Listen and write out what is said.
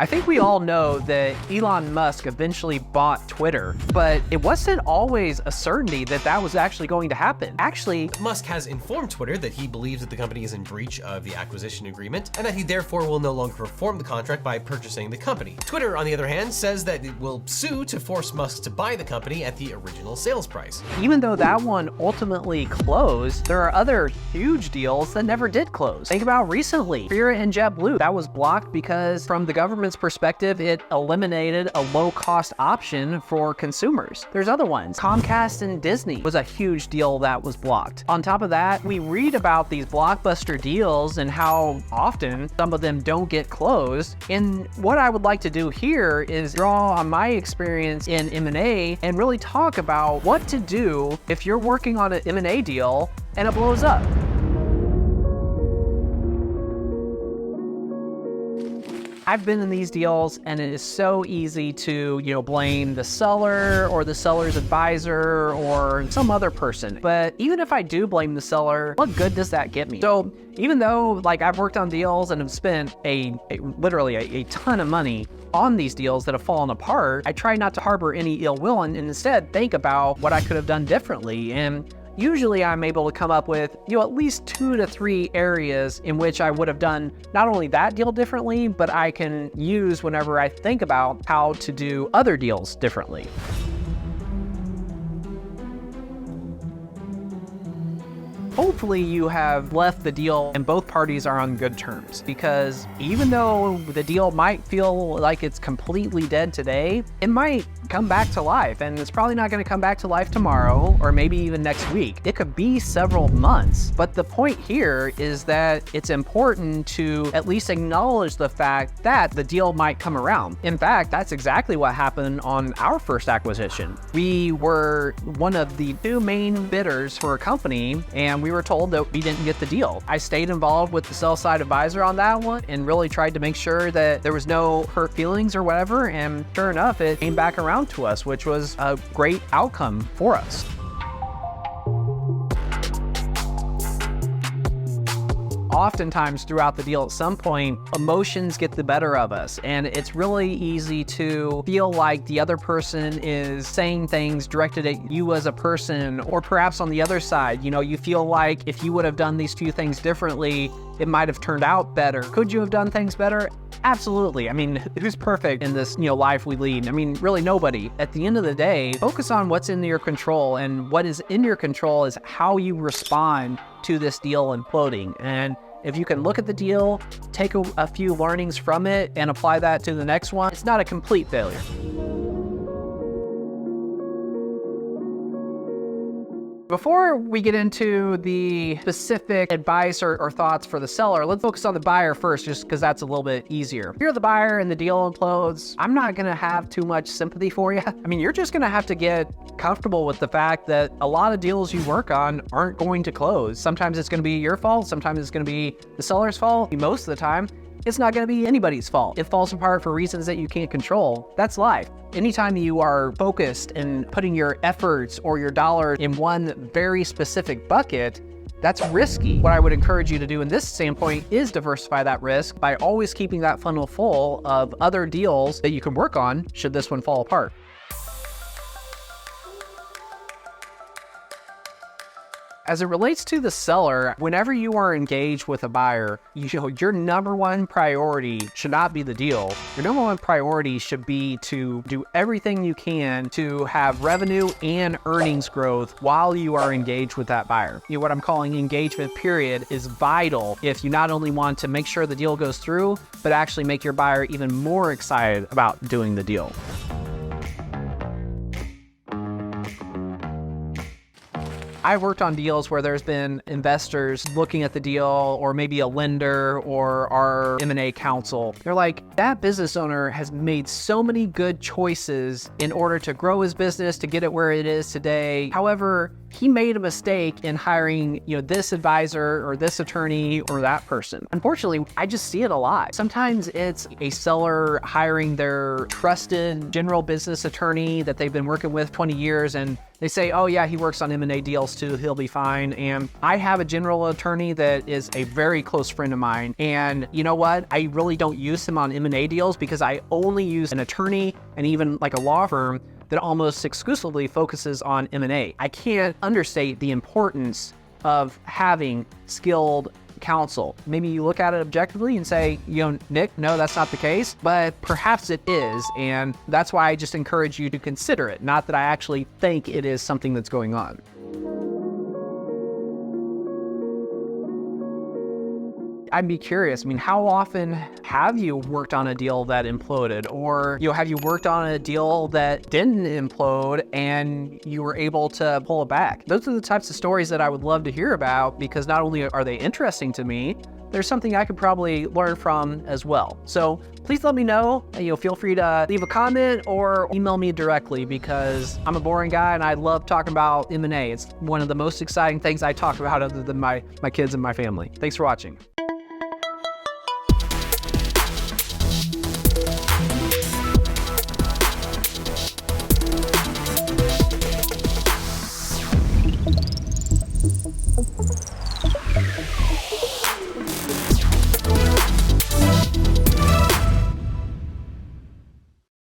I think we all know that Elon Musk eventually bought Twitter, but it wasn't always a certainty that that was actually going to happen. Actually, Musk has informed Twitter that he believes that the company is in breach of the acquisition agreement and that he therefore will no longer perform the contract by purchasing the company. Twitter, on the other hand, says that it will sue to force Musk to buy the company at the original sales price. even though that one ultimately closed, there are other huge deals that never did close. Think about recently, Spirit and JetBlue. That was blocked because from the government's perspective, it eliminated a low-cost option for consumers. There's other ones. Comcast and Disney was a huge deal that was blocked. On top of that, we read about these blockbuster deals and how often some of them don't get closed. And what I would like to do here is draw on my experience in M&A and really talk about what to do if you're working on an M&A deal and it blows up. I've been in these deals and it is so easy to, blame the seller or the seller's advisor or some other person. But even if I do blame the seller, what good does that get me? So even though I've worked on deals and have spent literally a ton of money on these deals that have fallen apart, I try not to harbor any ill will and instead think about what I could have done differently. And usually I'm able to come up with, at least 2 to 3 areas in which I would have done not only that deal differently, but I can use whenever I think about how to do other deals differently. Hopefully you have left the deal and both parties are on good terms, because even though the deal might feel like it's completely dead today, it might come back to life, and it's probably not going to come back to life tomorrow or maybe even next week. It could be several months, but the point here is that it's important to at least acknowledge the fact that the deal might come around. In fact, that's exactly what happened on our first acquisition. We were one of the 2 main bidders for a company, and we were told that we didn't get the deal. I stayed involved with the sell-side advisor on that one and really tried to make sure that there was no hurt feelings or whatever, and sure enough, it came back around to us, which was a great outcome for us. Oftentimes throughout the deal, at some point, emotions get the better of us, and it's really easy to feel like the other person is saying things directed at you as a person, or perhaps on the other side, you feel like if you would have done these 2 things differently, it might have turned out better. Could you have done things better? Absolutely. I mean, who's perfect in this, life we lead? I mean, really nobody. At the end of the day, focus on what's in your control, and what is in your control is how you respond to this deal imploding. And if you can look at the deal, take a few learnings from it, and apply that to the next one, it's not a complete failure. Before we get into the specific advice or thoughts for the seller, let's focus on the buyer first, just because that's a little bit easier. If you're the buyer and the deal implodes, I'm not going to have too much sympathy for you. I mean, you're just going to have to get comfortable with the fact that a lot of deals you work on aren't going to close. Sometimes it's going to be your fault. Sometimes it's going to be the seller's fault. Most of the time, it's not going to be anybody's fault. It falls apart for reasons that you can't control. That's life. Anytime you are focused and putting your efforts or your dollar in one very specific bucket, that's risky. What I would encourage you to do in this standpoint is diversify that risk by always keeping that funnel full of other deals that you can work on should this one fall apart. As it relates to the seller, whenever you are engaged with a buyer, your number one priority should not be the deal. Your number one priority should be to do everything you can to have revenue and earnings growth while you are engaged with that buyer. What I'm calling engagement period is vital if you not only want to make sure the deal goes through, but actually make your buyer even more excited about doing the deal. I've worked on deals where there's been investors looking at the deal, or maybe a lender or our M&A counsel. They're like, that business owner has made so many good choices in order to grow his business, to get it where it is today. However, he made a mistake in hiring, this advisor or this attorney or that person. Unfortunately, I just see it a lot. Sometimes it's a seller hiring their trusted general business attorney that they've been working with 20 years, and they say, oh yeah, he works on M&A deals too, he'll be fine. And I have a general attorney that is a very close friend of mine. And you know what? I really don't use him on M&A deals because I only use an attorney and even like a law firm that almost exclusively focuses on M&A. I can't understate the importance of having skilled counsel. Maybe you look at it objectively and say, Nick, no, that's not the case, but perhaps it is. And that's why I just encourage you to consider it. Not that I actually think it is something that's going on. I'd be curious, how often have you worked on a deal that imploded? Or, have you worked on a deal that didn't implode and you were able to pull it back? Those are the types of stories that I would love to hear about, because not only are they interesting to me, there's something I could probably learn from as well. So please let me know. Feel free to leave a comment or email me directly, because I'm a boring guy and I love talking about M&A. It's one of the most exciting things I talk about other than my kids and my family. Thanks for watching.